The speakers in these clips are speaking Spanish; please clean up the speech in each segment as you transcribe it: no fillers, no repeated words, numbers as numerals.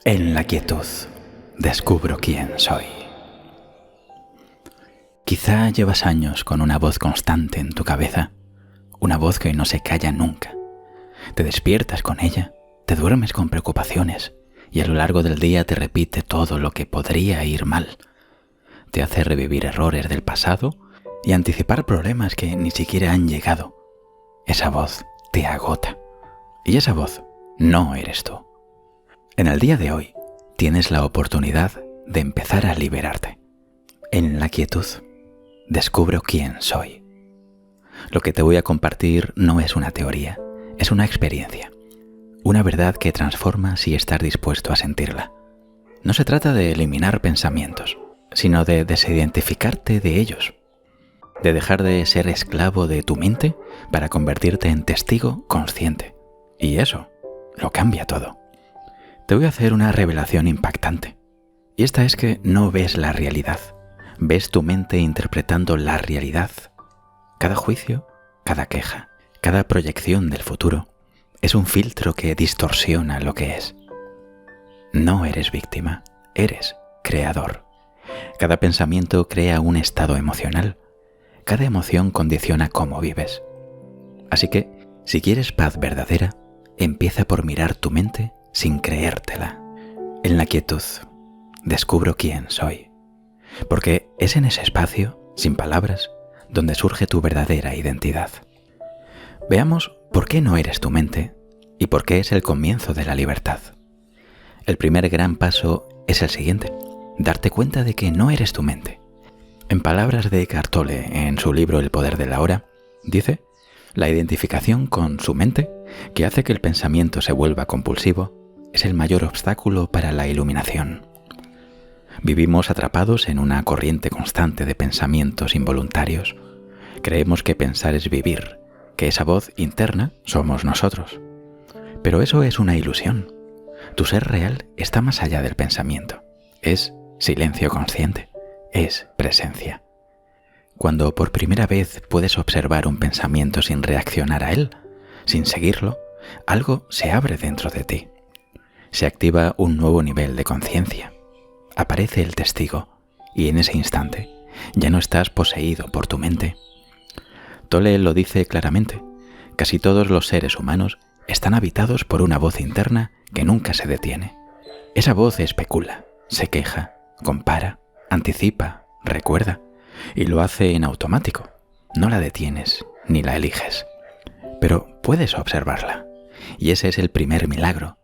En la quietud descubro quién soy. Quizá llevas años con una voz constante en tu cabeza, una voz que no se calla nunca. Te despiertas con ella, te duermes con preocupaciones y a lo largo del día te repite todo lo que podría ir mal. Te hace revivir errores del pasado y anticipar problemas que ni siquiera han llegado. Esa voz te agota. Y esa voz no eres tú. En el día de hoy tienes la oportunidad de empezar a liberarte. En la quietud descubro quién soy. Lo que te voy a compartir no es una teoría, es una experiencia. Una verdad que transforma si estás dispuesto a sentirla. No se trata de eliminar pensamientos, sino de desidentificarte de ellos. De dejar de ser esclavo de tu mente para convertirte en testigo consciente. Y eso lo cambia todo. Te voy a hacer una revelación impactante. Y esta es que no ves la realidad. Ves tu mente interpretando la realidad. Cada juicio, cada queja, cada proyección del futuro es un filtro que distorsiona lo que es. No eres víctima, eres creador. Cada pensamiento crea un estado emocional. Cada emoción condiciona cómo vives. Así que, si quieres paz verdadera, empieza por mirar tu mente sin creértela. En la quietud descubro quién soy. Porque es en ese espacio, sin palabras, donde surge tu verdadera identidad. Veamos por qué no eres tu mente y por qué es el comienzo de la libertad. El primer gran paso es el siguiente: darte cuenta de que no eres tu mente. En palabras de Eckhart Tolle, en su libro El poder de la hora, dice: la identificación con su mente, que hace que el pensamiento se vuelva compulsivo, es el mayor obstáculo para la iluminación. Vivimos atrapados en una corriente constante de pensamientos involuntarios. Creemos que pensar es vivir, que esa voz interna somos nosotros. Pero eso es una ilusión. Tu ser real está más allá del pensamiento. Es silencio consciente. Es presencia. Cuando por primera vez puedes observar un pensamiento sin reaccionar a él, sin seguirlo, algo se abre dentro de ti. Se activa un nuevo nivel de conciencia. Aparece el testigo y en ese instante ya no estás poseído por tu mente. Tolle lo dice claramente: casi todos los seres humanos están habitados por una voz interna que nunca se detiene. Esa voz especula, se queja, compara, anticipa, recuerda, y lo hace en automático. No la detienes ni la eliges, pero puedes observarla. Y ese es el primer milagro.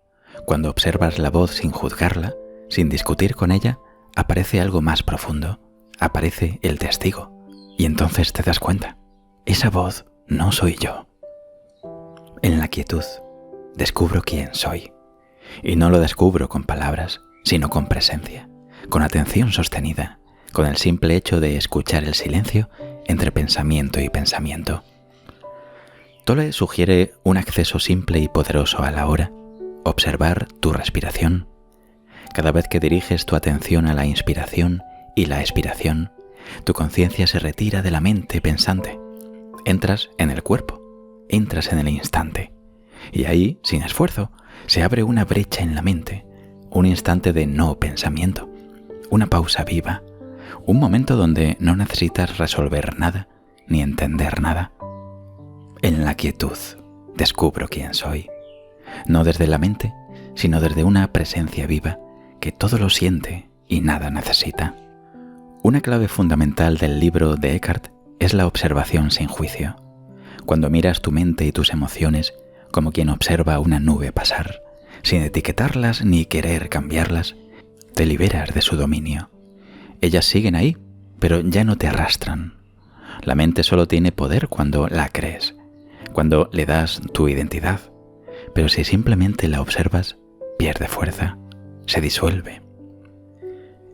Cuando observas la voz sin juzgarla, sin discutir con ella, aparece algo más profundo, aparece el testigo. Y entonces te das cuenta: esa voz no soy yo. En la quietud descubro quién soy. Y no lo descubro con palabras, sino con presencia, con atención sostenida, con el simple hecho de escuchar el silencio entre pensamiento y pensamiento. Tolle sugiere un acceso simple y poderoso a la hora: observar tu respiración. Cada vez que diriges tu atención a la inspiración y la expiración, tu conciencia se retira de la mente pensante. Entras en el cuerpo, entras en el instante. Y ahí, sin esfuerzo, se abre una brecha en la mente, un instante de no pensamiento, una pausa viva, un momento donde no necesitas resolver nada ni entender nada. En la quietud descubro quién soy. No desde la mente, sino desde una presencia viva que todo lo siente y nada necesita. Una clave fundamental del libro de Eckhart es la observación sin juicio. Cuando miras tu mente y tus emociones como quien observa una nube pasar, sin etiquetarlas ni querer cambiarlas, te liberas de su dominio. Ellas siguen ahí, pero ya no te arrastran. La mente solo tiene poder cuando la crees, cuando le das tu identidad. Pero si simplemente la observas, pierde fuerza, se disuelve.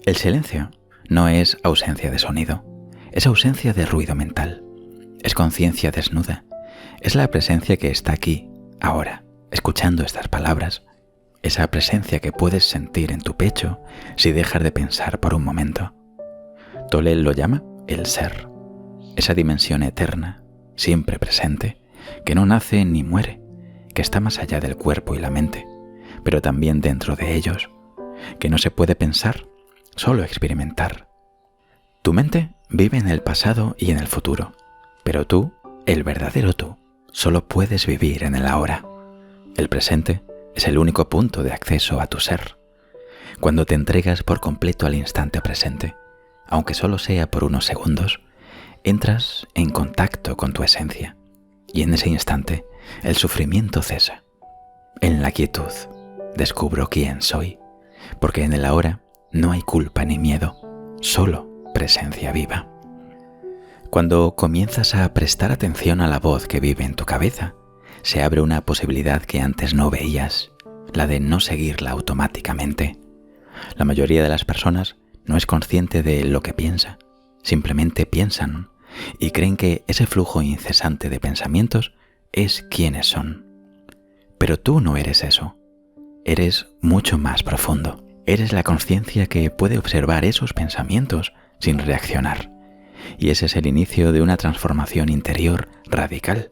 El silencio no es ausencia de sonido, es ausencia de ruido mental, es conciencia desnuda, es la presencia que está aquí, ahora, escuchando estas palabras, esa presencia que puedes sentir en tu pecho si dejas de pensar por un momento. Tolle lo llama el ser, esa dimensión eterna, siempre presente, que no nace ni muere, que está más allá del cuerpo y la mente, pero también dentro de ellos, que no se puede pensar, solo experimentar. Tu mente vive en el pasado y en el futuro, pero tú, el verdadero tú, solo puedes vivir en el ahora. El presente es el único punto de acceso a tu ser. Cuando te entregas por completo al instante presente, aunque solo sea por unos segundos, entras en contacto con tu esencia, y en ese instante el sufrimiento cesa. En la quietud descubro quién soy, porque en el ahora no hay culpa ni miedo, solo presencia viva. Cuando comienzas a prestar atención a la voz que vive en tu cabeza, se abre una posibilidad que antes no veías, la de no seguirla automáticamente. La mayoría de las personas no es consciente de lo que piensa, simplemente piensan y creen que ese flujo incesante de pensamientos es quienes son. Pero tú no eres eso, eres mucho más profundo. Eres la conciencia que puede observar esos pensamientos sin reaccionar. Y ese es el inicio de una transformación interior radical.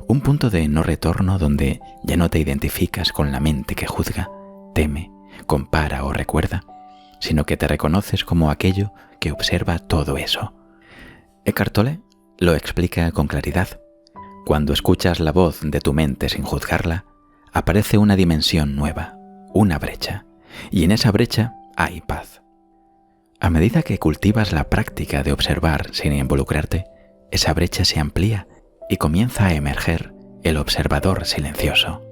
Un punto de no retorno donde ya no te identificas con la mente que juzga, teme, compara o recuerda, sino que te reconoces como aquello que observa todo eso. Eckhart Tolle lo explica con claridad. Cuando escuchas la voz de tu mente sin juzgarla, aparece una dimensión nueva, una brecha, y en esa brecha hay paz. A medida que cultivas la práctica de observar sin involucrarte, esa brecha se amplía y comienza a emerger el observador silencioso.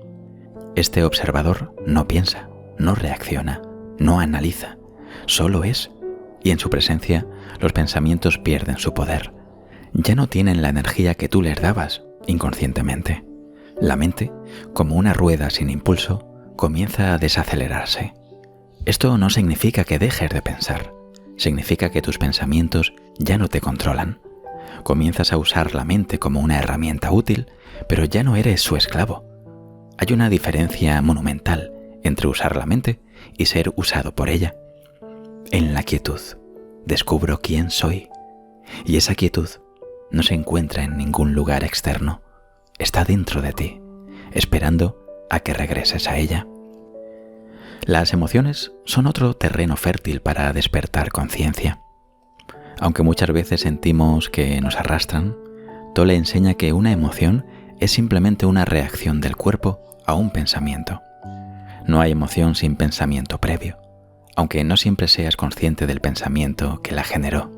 Este observador no piensa, no reacciona, no analiza, solo es, y en su presencia los pensamientos pierden su poder. Ya no tienen la energía que tú les dabas inconscientemente. La mente, como una rueda sin impulso, comienza a desacelerarse. Esto no significa que dejes de pensar, significa que tus pensamientos ya no te controlan. Comienzas a usar la mente como una herramienta útil, pero ya no eres su esclavo. Hay una diferencia monumental entre usar la mente y ser usado por ella. En la quietud descubro quién soy, y esa quietud no se encuentra en ningún lugar externo, está dentro de ti, esperando a que regreses a ella. Las emociones son otro terreno fértil para despertar conciencia. Aunque muchas veces sentimos que nos arrastran, Tolle enseña que una emoción es simplemente una reacción del cuerpo a un pensamiento. No hay emoción sin pensamiento previo, aunque no siempre seas consciente del pensamiento que la generó.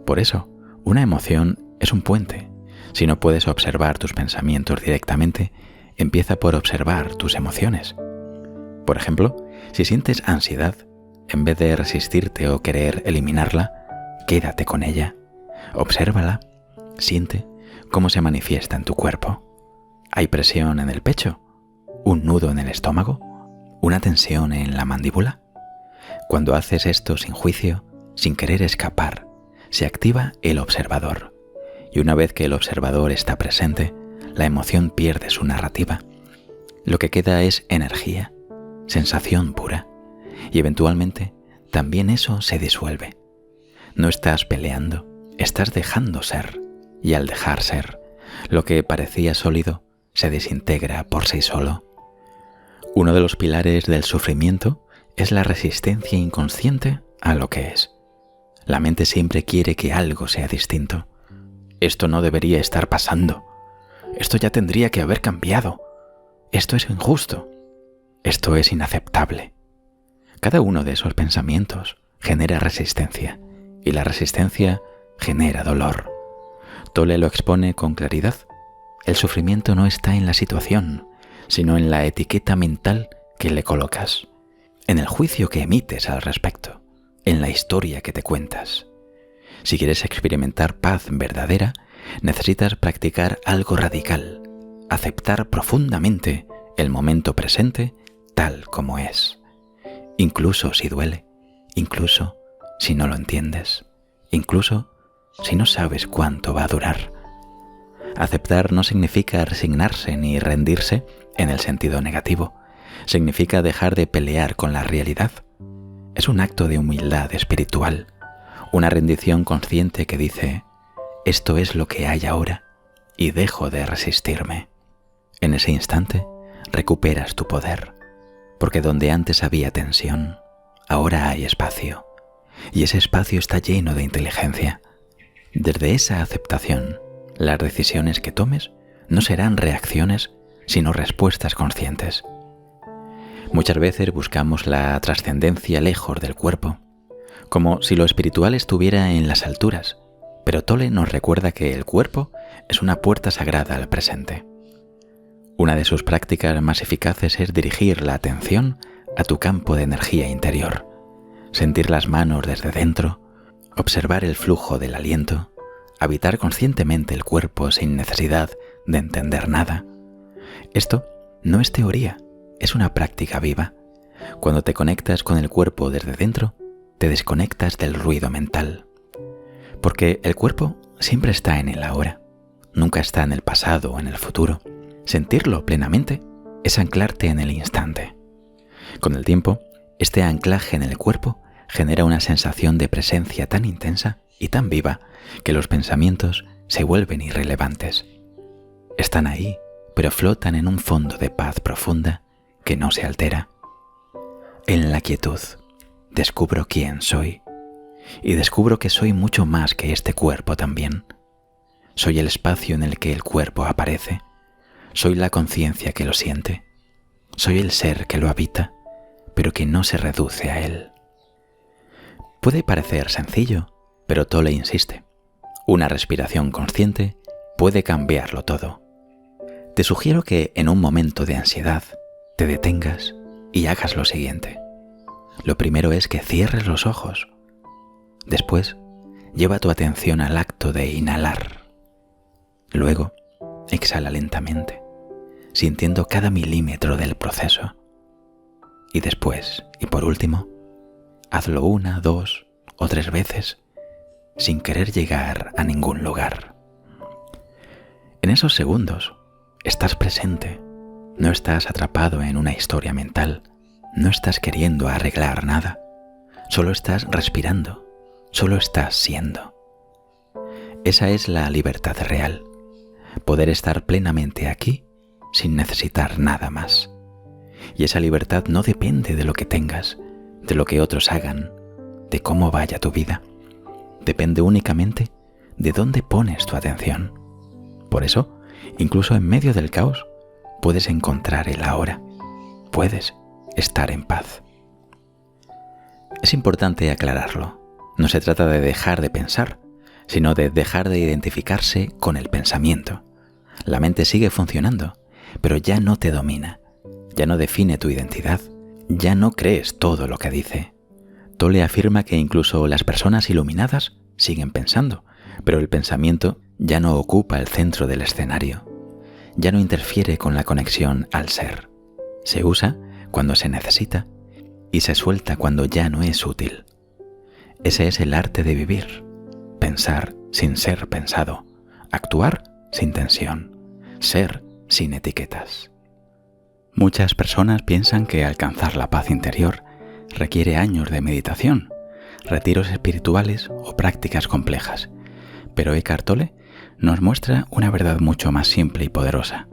Por eso, una emoción es un puente. Si no puedes observar tus pensamientos directamente, empieza por observar tus emociones. Por ejemplo, si sientes ansiedad, en vez de resistirte o querer eliminarla, quédate con ella, obsérvala, siente cómo se manifiesta en tu cuerpo. ¿Hay presión en el pecho? ¿Un nudo en el estómago? ¿Una tensión en la mandíbula? Cuando haces esto sin juicio, sin querer escapar, se activa el observador. Y una vez que el observador está presente, la emoción pierde su narrativa. Lo que queda es energía, sensación pura, y eventualmente también eso se disuelve. No estás peleando, estás dejando ser, y al dejar ser, lo que parecía sólido se desintegra por sí solo. Uno de los pilares del sufrimiento es la resistencia inconsciente a lo que es. La mente siempre quiere que algo sea distinto. Esto no debería estar pasando. Esto ya tendría que haber cambiado. Esto es injusto. Esto es inaceptable. Cada uno de esos pensamientos genera resistencia, y la resistencia genera dolor. Tolle lo expone con claridad. El sufrimiento no está en la situación, sino en la etiqueta mental que le colocas, en el juicio que emites al respecto, en la historia que te cuentas. Si quieres experimentar paz verdadera, necesitas practicar algo radical, aceptar profundamente el momento presente tal como es, incluso si duele, incluso si no lo entiendes, incluso si no sabes cuánto va a durar. Aceptar no significa resignarse ni rendirse en el sentido negativo, significa dejar de pelear con la realidad. Es un acto de humildad espiritual, una rendición consciente que dice: esto es lo que hay ahora y dejo de resistirme. En ese instante recuperas tu poder, porque donde antes había tensión, ahora hay espacio, y ese espacio está lleno de inteligencia. Desde esa aceptación, las decisiones que tomes no serán reacciones, sino respuestas conscientes. Muchas veces buscamos la trascendencia lejos del cuerpo, como si lo espiritual estuviera en las alturas, pero Tolle nos recuerda que el cuerpo es una puerta sagrada al presente. Una de sus prácticas más eficaces es dirigir la atención a tu campo de energía interior, sentir las manos desde dentro, observar el flujo del aliento, habitar conscientemente el cuerpo sin necesidad de entender nada. Esto no es teoría, es una práctica viva. Cuando te conectas con el cuerpo desde dentro, te desconectas del ruido mental. Porque el cuerpo siempre está en el ahora, nunca está en el pasado o en el futuro. Sentirlo plenamente es anclarte en el instante. Con el tiempo, este anclaje en el cuerpo genera una sensación de presencia tan intensa y tan viva que los pensamientos se vuelven irrelevantes. Están ahí, pero flotan en un fondo de paz profunda que no se altera. En la quietud descubro quién soy y descubro que soy mucho más que este cuerpo también. Soy el espacio en el que el cuerpo aparece. Soy la conciencia que lo siente. Soy el ser que lo habita, pero que no se reduce a él. Puede parecer sencillo, pero Tolle insiste. Una respiración consciente puede cambiarlo todo. Te sugiero que en un momento de ansiedad te detengas y hagas lo siguiente. Lo primero es que cierres los ojos. Después, lleva tu atención al acto de inhalar. Luego, exhala lentamente, sintiendo cada milímetro del proceso. Y después, y por último, hazlo 1, 2 o 3 veces, sin querer llegar a ningún lugar. En esos segundos, estás presente, no estás atrapado en una historia mental, no estás queriendo arreglar nada, solo estás respirando, solo estás siendo. Esa es la libertad real, poder estar plenamente aquí sin necesitar nada más. Y esa libertad no depende de lo que tengas, de lo que otros hagan, de cómo vaya tu vida. Depende únicamente de dónde pones tu atención. Por eso, incluso en medio del caos, puedes encontrar el ahora. Puedes estar en paz. Es importante aclararlo. No se trata de dejar de pensar, sino de dejar de identificarse con el pensamiento. La mente sigue funcionando, pero ya no te domina, ya no define tu identidad, ya no crees todo lo que dice. Tolle afirma que incluso las personas iluminadas siguen pensando, pero el pensamiento ya no ocupa el centro del escenario, ya no interfiere con la conexión al ser. Se usa cuando se necesita y se suelta cuando ya no es útil. Ese es el arte de vivir, pensar sin ser pensado, actuar sin tensión, ser sin etiquetas. Muchas personas piensan que alcanzar la paz interior requiere años de meditación, retiros espirituales o prácticas complejas, pero Eckhart Tolle nos muestra una verdad mucho más simple y poderosa.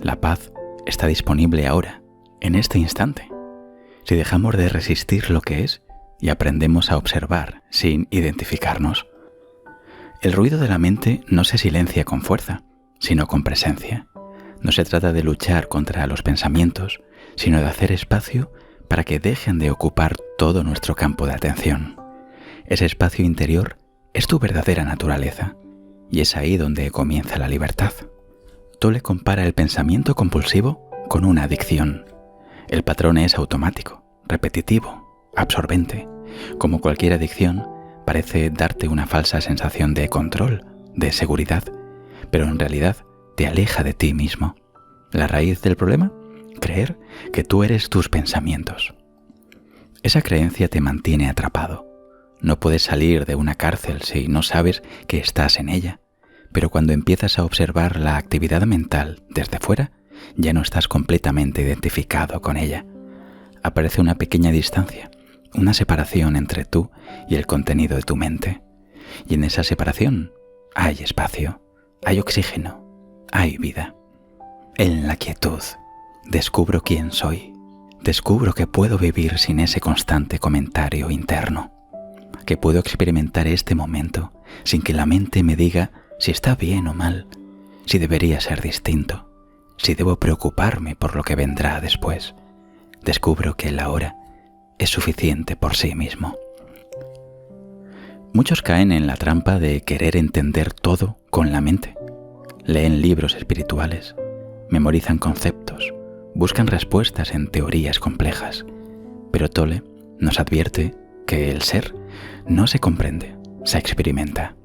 La paz está disponible ahora, en este instante, si dejamos de resistir lo que es y aprendemos a observar sin identificarnos. El ruido de la mente no se silencia con fuerza, sino con presencia. No se trata de luchar contra los pensamientos, sino de hacer espacio para que dejen de ocupar todo nuestro campo de atención. Ese espacio interior es tu verdadera naturaleza, y es ahí donde comienza la libertad. Tolle compara el pensamiento compulsivo con una adicción. El patrón es automático, repetitivo, absorbente. Como cualquier adicción, parece darte una falsa sensación de control, de seguridad, pero en realidad te aleja de ti mismo. La raíz del problema, creer que tú eres tus pensamientos. Esa creencia te mantiene atrapado. No puedes salir de una cárcel si no sabes que estás en ella, pero cuando empiezas a observar la actividad mental desde fuera, ya no estás completamente identificado con ella. Aparece una pequeña distancia, una separación entre tú y el contenido de tu mente. Y en esa separación hay espacio, hay oxígeno, hay vida. En la quietud descubro quién soy, descubro que puedo vivir sin ese constante comentario interno, que puedo experimentar este momento sin que la mente me diga si está bien o mal, si debería ser distinto, si debo preocuparme por lo que vendrá después. Descubro que el ahora es suficiente por sí mismo. Muchos caen en la trampa de querer entender todo con la mente. Leen libros espirituales, memorizan conceptos, buscan respuestas en teorías complejas. Pero Tolle nos advierte que el ser no se comprende, se experimenta.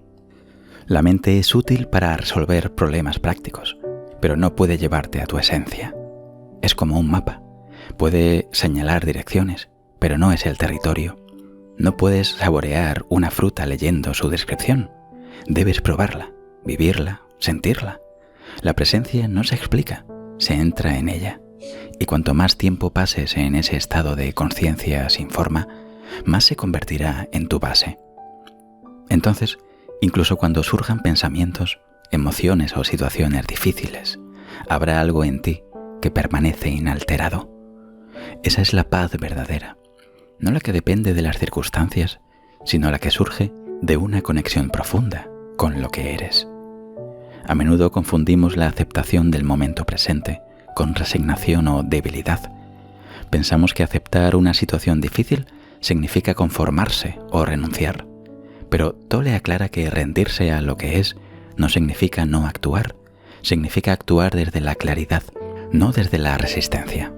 La mente es útil para resolver problemas prácticos, pero no puede llevarte a tu esencia. Es como un mapa. Puede señalar direcciones, pero no es el territorio. No puedes saborear una fruta leyendo su descripción. Debes probarla, vivirla, sentirla. La presencia no se explica, se entra en ella. Y cuanto más tiempo pases en ese estado de conciencia sin forma, más se convertirá en tu base. Entonces, incluso cuando surjan pensamientos, emociones o situaciones difíciles, habrá algo en ti que permanece inalterado. Esa es la paz verdadera, no la que depende de las circunstancias, sino la que surge de una conexión profunda con lo que eres. A menudo confundimos la aceptación del momento presente con resignación o debilidad. Pensamos que aceptar una situación difícil significa conformarse o renunciar, pero Tolle aclara que rendirse a lo que es no significa no actuar, significa actuar desde la claridad, no desde la resistencia.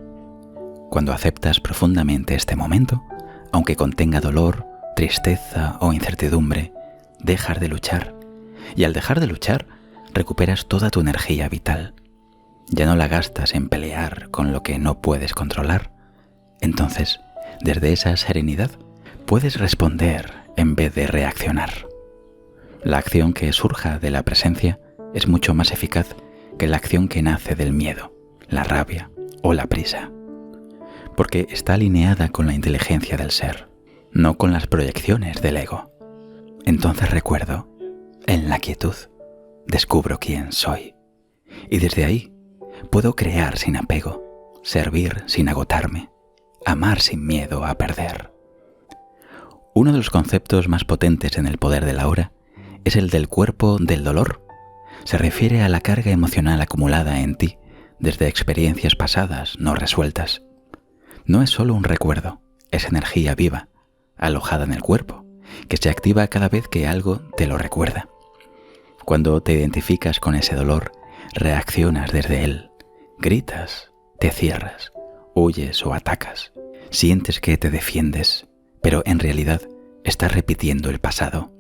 Cuando aceptas profundamente este momento, aunque contenga dolor, tristeza o incertidumbre, dejas de luchar. Y al dejar de luchar, recuperas toda tu energía vital. Ya no la gastas en pelear con lo que no puedes controlar. Entonces, desde esa serenidad, puedes responder en vez de reaccionar. La acción que surja de la presencia es mucho más eficaz que la acción que nace del miedo, la rabia o la prisa, porque está alineada con la inteligencia del ser, no con las proyecciones del ego. Entonces recuerdo, en la quietud, descubro quién soy, y desde ahí puedo crear sin apego, servir sin agotarme, amar sin miedo a perder. Uno de los conceptos más potentes en el poder de la hora es el del cuerpo del dolor. Se refiere a la carga emocional acumulada en ti desde experiencias pasadas no resueltas. No es solo un recuerdo, es energía viva, alojada en el cuerpo, que se activa cada vez que algo te lo recuerda. Cuando te identificas con ese dolor, reaccionas desde él, gritas, te cierras, huyes o atacas, sientes que te defiendes, pero en realidad estás repitiendo el pasado.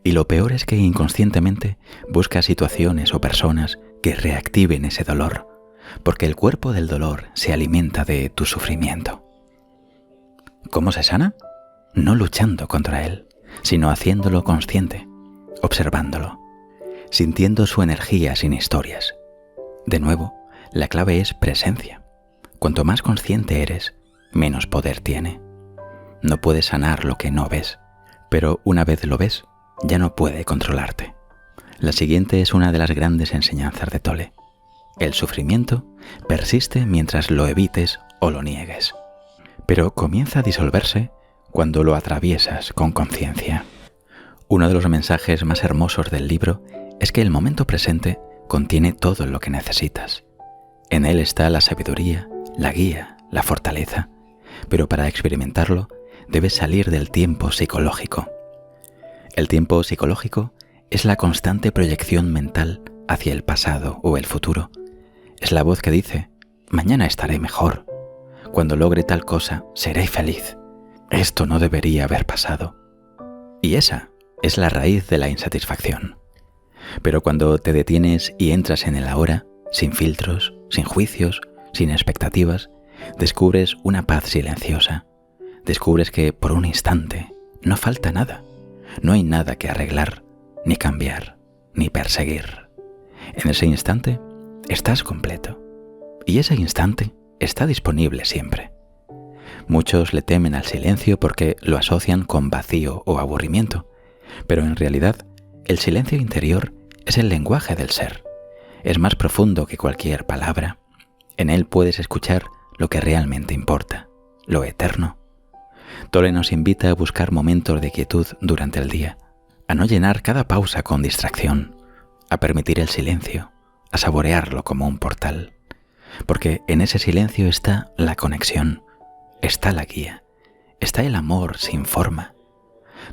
Y lo peor es que inconscientemente buscas situaciones o personas que reactiven ese dolor, porque el cuerpo del dolor se alimenta de tu sufrimiento. ¿Cómo se sana? No luchando contra él, sino haciéndolo consciente, observándolo, sintiendo su energía sin historias. De nuevo, la clave es presencia. Cuanto más consciente eres, menos poder tiene. No puedes sanar lo que no ves, pero una vez lo ves, ya no puede controlarte. La siguiente es una de las grandes enseñanzas de Tolle. El sufrimiento persiste mientras lo evites o lo niegues, pero comienza a disolverse cuando lo atraviesas con conciencia. Uno de los mensajes más hermosos del libro es que el momento presente contiene todo lo que necesitas. En él está la sabiduría, la guía, la fortaleza, pero para experimentarlo debes salir del tiempo psicológico. El tiempo psicológico es la constante proyección mental hacia el pasado o el futuro. Es la voz que dice, mañana estaré mejor, cuando logre tal cosa seré feliz, esto no debería haber pasado. Y esa es la raíz de la insatisfacción. Pero cuando te detienes y entras en el ahora, sin filtros, sin juicios, sin expectativas, descubres una paz silenciosa. Descubres que por un instante no falta nada. No hay nada que arreglar, ni cambiar, ni perseguir. En ese instante estás completo. Y ese instante está disponible siempre. Muchos le temen al silencio porque lo asocian con vacío o aburrimiento, pero en realidad el silencio interior es el lenguaje del ser. Es más profundo que cualquier palabra. En él puedes escuchar lo que realmente importa, lo eterno. Tolle nos invita a buscar momentos de quietud durante el día, a no llenar cada pausa con distracción, a permitir el silencio, a saborearlo como un portal. Porque en ese silencio está la conexión, está la guía, está el amor sin forma.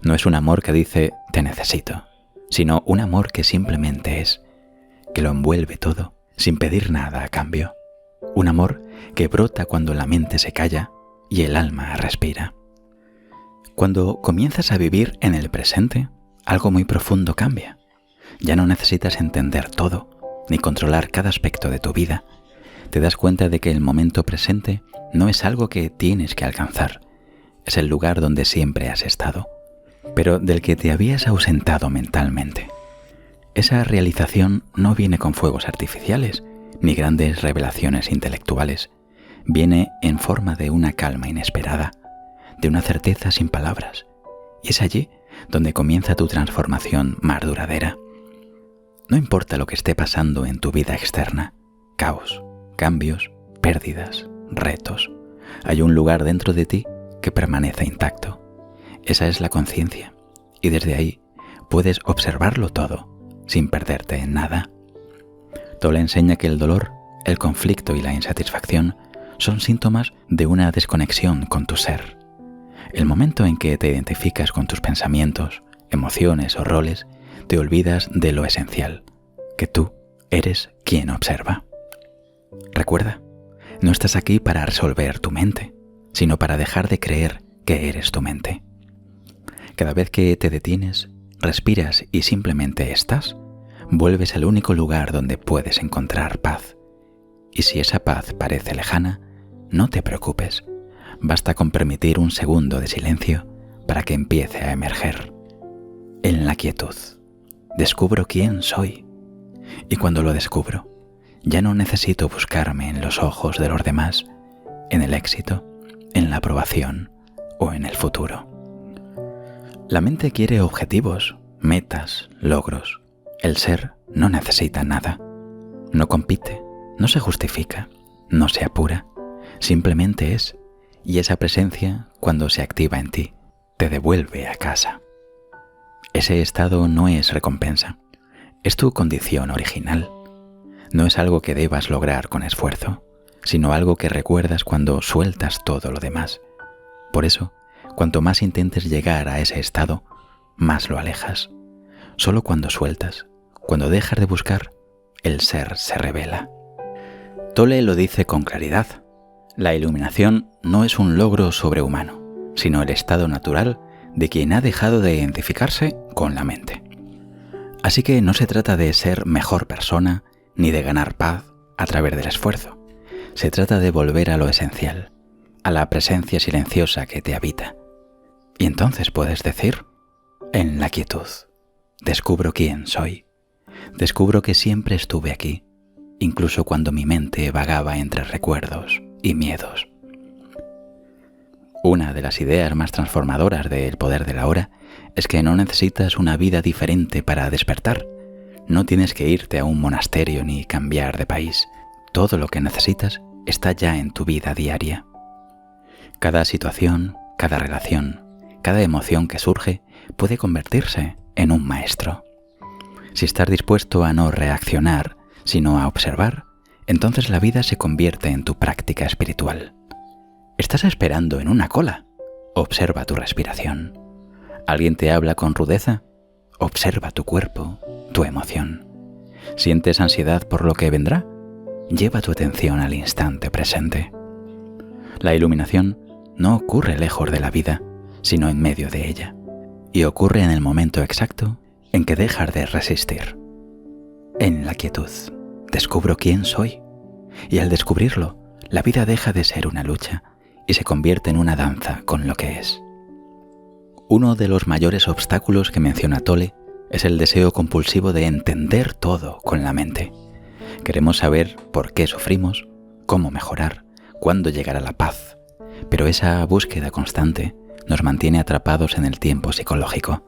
No es un amor que dice te necesito, sino un amor que simplemente es, que lo envuelve todo sin pedir nada a cambio. Un amor que brota cuando la mente se calla y el alma respira. Cuando comienzas a vivir en el presente, algo muy profundo cambia. Ya no necesitas entender todo, ni controlar cada aspecto de tu vida. Te das cuenta de que el momento presente no es algo que tienes que alcanzar. Es el lugar donde siempre has estado, pero del que te habías ausentado mentalmente. Esa realización no viene con fuegos artificiales, ni grandes revelaciones intelectuales. Viene en forma de una calma inesperada, de una certeza sin palabras. Y es allí donde comienza tu transformación más duradera. No importa lo que esté pasando en tu vida externa, caos, cambios, pérdidas, retos. Hay un lugar dentro de ti que permanece intacto. Esa es la conciencia, y desde ahí puedes observarlo todo, sin perderte en nada. Tolle enseña que el dolor, el conflicto y la insatisfacción son síntomas de una desconexión con tu ser. El momento en que te identificas con tus pensamientos, emociones o roles, te olvidas de lo esencial, que tú eres quien observa. Recuerda, no estás aquí para resolver tu mente, sino para dejar de creer que eres tu mente. Cada vez que te detienes, respiras y simplemente estás, vuelves al único lugar donde puedes encontrar paz. Y si esa paz parece lejana, no te preocupes. Basta con permitir un segundo de silencio para que empiece a emerger. En la quietud, descubro quién soy. Y cuando lo descubro, ya no necesito buscarme en los ojos de los demás, en el éxito, en la aprobación o en el futuro. La mente quiere objetivos, metas, logros. El ser no necesita nada. No compite, no se justifica, no se apura. Simplemente es. Y esa presencia, cuando se activa en ti, te devuelve a casa. Ese estado no es recompensa. Es tu condición original. No es algo que debas lograr con esfuerzo, sino algo que recuerdas cuando sueltas todo lo demás. Por eso, cuanto más intentes llegar a ese estado, más lo alejas. Solo cuando sueltas, cuando dejas de buscar, el ser se revela. Tolle lo dice con claridad. La iluminación no es un logro sobrehumano, sino el estado natural de quien ha dejado de identificarse con la mente. Así que no se trata de ser mejor persona ni de ganar paz a través del esfuerzo. Se trata de volver a lo esencial, a la presencia silenciosa que te habita. Y entonces puedes decir, en la quietud, descubro quién soy. Descubro que siempre estuve aquí, incluso cuando mi mente vagaba entre recuerdos y miedos. Una de las ideas más transformadoras del poder de la hora es que no necesitas una vida diferente para despertar. No tienes que irte a un monasterio ni cambiar de país. Todo lo que necesitas está ya en tu vida diaria. Cada situación, cada relación, cada emoción que surge puede convertirse en un maestro. Si estás dispuesto a no reaccionar, sino a observar, entonces la vida se convierte en tu práctica espiritual. ¿Estás esperando en una cola? Observa tu respiración. ¿Alguien te habla con rudeza? Observa tu cuerpo, tu emoción. ¿Sientes ansiedad por lo que vendrá? Lleva tu atención al instante presente. La iluminación no ocurre lejos de la vida, sino en medio de ella, y ocurre en el momento exacto en que dejas de resistir. En la quietud, descubro quién soy, y al descubrirlo, la vida deja de ser una lucha y se convierte en una danza con lo que es. Uno de los mayores obstáculos que menciona Tolle es el deseo compulsivo de entender todo con la mente. Queremos saber por qué sufrimos, cómo mejorar, cuándo llegar a la paz, pero esa búsqueda constante nos mantiene atrapados en el tiempo psicológico,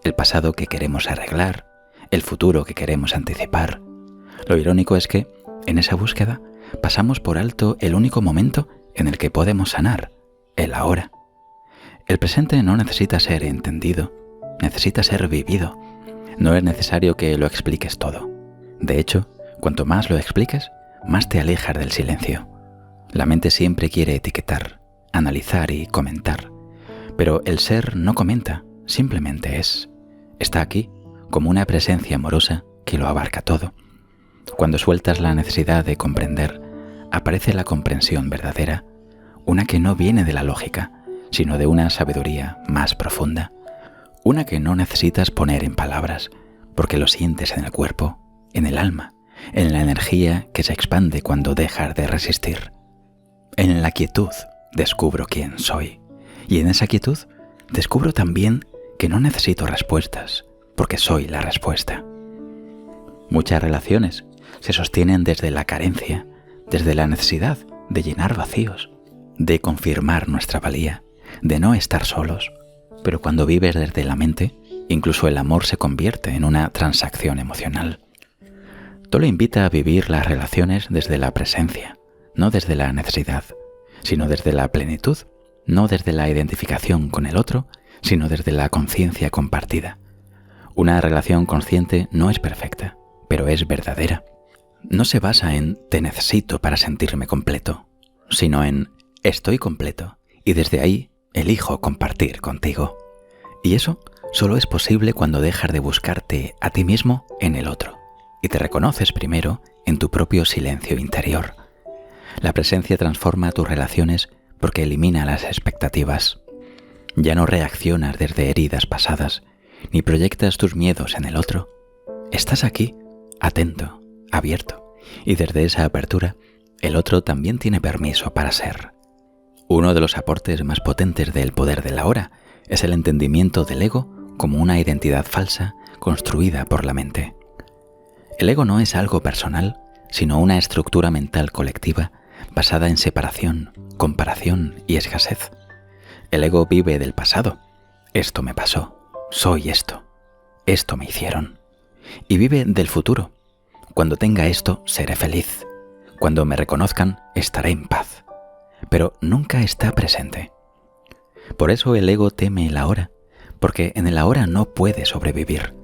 el pasado que queremos arreglar, el futuro que queremos anticipar. Lo irónico es que, en esa búsqueda, pasamos por alto el único momento en el que podemos sanar, el ahora. El presente no necesita ser entendido, necesita ser vivido. No es necesario que lo expliques todo. De hecho, cuanto más lo expliques, más te alejas del silencio. La mente siempre quiere etiquetar, analizar y comentar. Pero el ser no comenta, simplemente es. Está aquí, como una presencia amorosa que lo abarca todo. Cuando sueltas la necesidad de comprender, aparece la comprensión verdadera, una que no viene de la lógica, sino de una sabiduría más profunda, una que no necesitas poner en palabras, porque lo sientes en el cuerpo, en el alma, en la energía que se expande cuando dejas de resistir. En la quietud descubro quién soy, y en esa quietud descubro también que no necesito respuestas, porque soy la respuesta. Muchas relaciones se sostienen desde la carencia, desde la necesidad de llenar vacíos, de confirmar nuestra valía, de no estar solos. Pero cuando vives desde la mente, incluso el amor se convierte en una transacción emocional. Tolo invita a vivir las relaciones desde la presencia, no desde la necesidad, sino desde la plenitud, no desde la identificación con el otro, sino desde la conciencia compartida. Una relación consciente no es perfecta, pero es verdadera. No se basa en te necesito para sentirme completo, sino en estoy completo y desde ahí elijo compartir contigo. Y eso solo es posible cuando dejas de buscarte a ti mismo en el otro y te reconoces primero en tu propio silencio interior. La presencia transforma tus relaciones porque elimina las expectativas. Ya no reaccionas desde heridas pasadas, ni proyectas tus miedos en el otro. Estás aquí, atento, abierto, y desde esa apertura, el otro también tiene permiso para ser. Uno de los aportes más potentes del poder del ahora es el entendimiento del ego como una identidad falsa construida por la mente. El ego no es algo personal, sino una estructura mental colectiva basada en separación, comparación y escasez. El ego vive del pasado. Esto me pasó, soy esto me hicieron. Y vive del futuro. Cuando tenga esto, seré feliz. Cuando me reconozcan, estaré en paz. Pero nunca está presente. Por eso el ego teme el ahora, porque en el ahora no puede sobrevivir.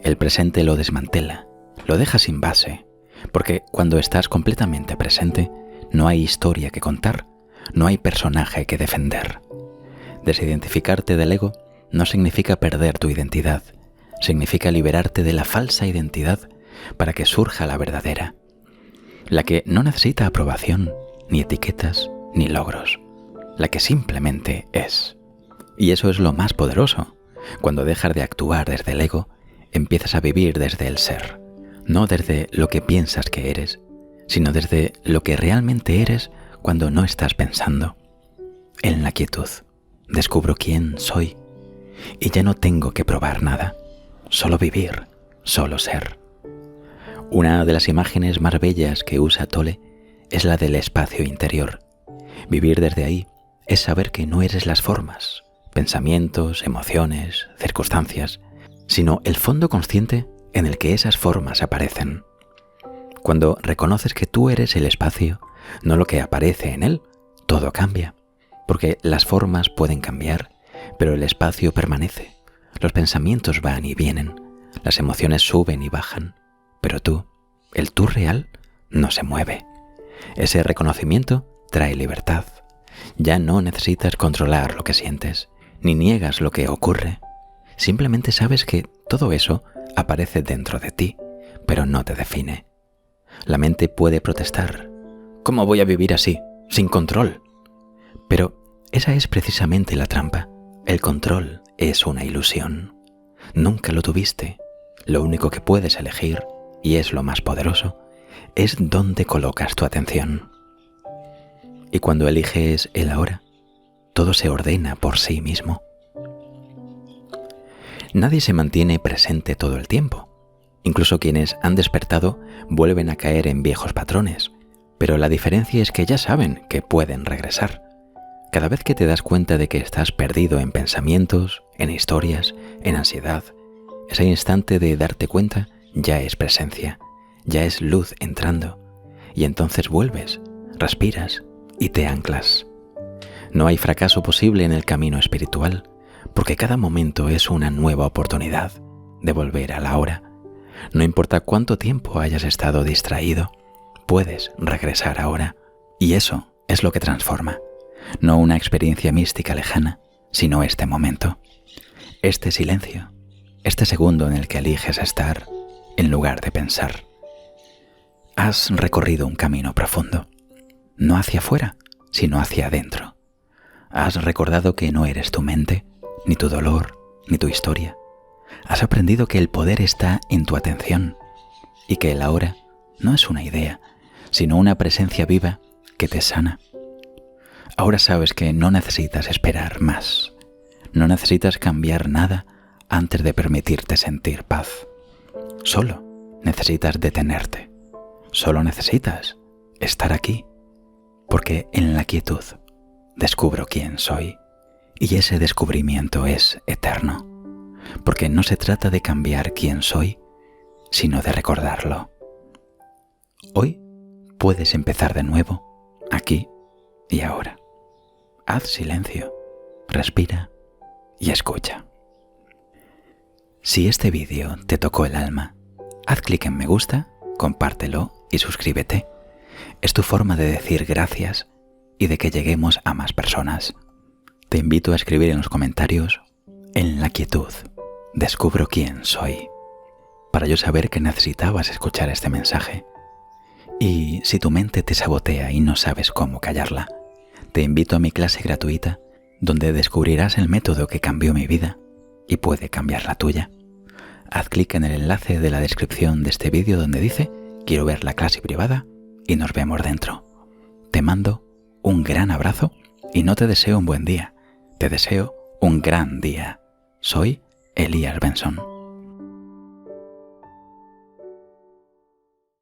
El presente lo desmantela, lo deja sin base, porque cuando estás completamente presente, no hay historia que contar, no hay personaje que defender. Desidentificarte del ego no significa perder tu identidad, significa liberarte de la falsa identidad para que surja la verdadera, la que no necesita aprobación, ni etiquetas, ni logros, la que simplemente es. Y eso es lo más poderoso. Cuando dejas de actuar desde el ego, empiezas a vivir desde el ser, no desde lo que piensas que eres, sino desde lo que realmente eres cuando no estás pensando. En la quietud descubro quién soy y ya no tengo que probar nada, solo vivir, solo ser. Una de las imágenes más bellas que usa Tolle es la del espacio interior. Vivir desde ahí es saber que no eres las formas, pensamientos, emociones, circunstancias, sino el fondo consciente en el que esas formas aparecen. Cuando reconoces que tú eres el espacio, no lo que aparece en él, todo cambia, porque las formas pueden cambiar, pero el espacio permanece. Los pensamientos van y vienen, las emociones suben y bajan, pero tú, el tú real, no se mueve. Ese reconocimiento trae libertad. Ya no necesitas controlar lo que sientes, ni niegas lo que ocurre. Simplemente sabes que todo eso aparece dentro de ti, pero no te define. La mente puede protestar. ¿Cómo voy a vivir así, sin control? Pero esa es precisamente la trampa. El control es una ilusión. Nunca lo tuviste. Lo único que puedes elegir, y es lo más poderoso, es dónde colocas tu atención. Y cuando eliges el ahora, todo se ordena por sí mismo. Nadie se mantiene presente todo el tiempo. Incluso quienes han despertado vuelven a caer en viejos patrones, pero la diferencia es que ya saben que pueden regresar. Cada vez que te das cuenta de que estás perdido en pensamientos, en historias, en ansiedad, ese instante de darte cuenta ya es presencia, ya es luz entrando, y entonces vuelves, respiras y te anclas. No hay fracaso posible en el camino espiritual, porque cada momento es una nueva oportunidad de volver a la hora. No importa cuánto tiempo hayas estado distraído, puedes regresar ahora, y eso es lo que transforma. No una experiencia mística lejana, sino este momento, este silencio, este segundo en el que eliges estar en lugar de pensar. Has recorrido un camino profundo, no hacia afuera, sino hacia adentro. Has recordado que no eres tu mente, ni tu dolor, ni tu historia. Has aprendido que el poder está en tu atención y que el ahora no es una idea, sino una presencia viva que te sana. Ahora sabes que no necesitas esperar más. No necesitas cambiar nada antes de permitirte sentir paz. Solo necesitas detenerte. Solo necesitas estar aquí. Porque en la quietud descubro quién soy. Y ese descubrimiento es eterno. Porque no se trata de cambiar quién soy, sino de recordarlo. Hoy puedes empezar de nuevo, aquí y ahora. Haz silencio, respira y escucha. Si este vídeo te tocó el alma, haz clic en me gusta, compártelo y suscríbete. Es tu forma de decir gracias y de que lleguemos a más personas. Te invito a escribir en los comentarios: en la quietud descubro quién soy, para yo saber que necesitabas escuchar este mensaje. Y si tu mente te sabotea y no sabes cómo callarla, te invito a mi clase gratuita, donde descubrirás el método que cambió mi vida y puede cambiar la tuya. Haz clic en el enlace de la descripción de este vídeo donde dice quiero ver la clase privada y nos vemos dentro. Te mando un gran abrazo y no te deseo un buen día, te deseo un gran día. Soy Elías Benson.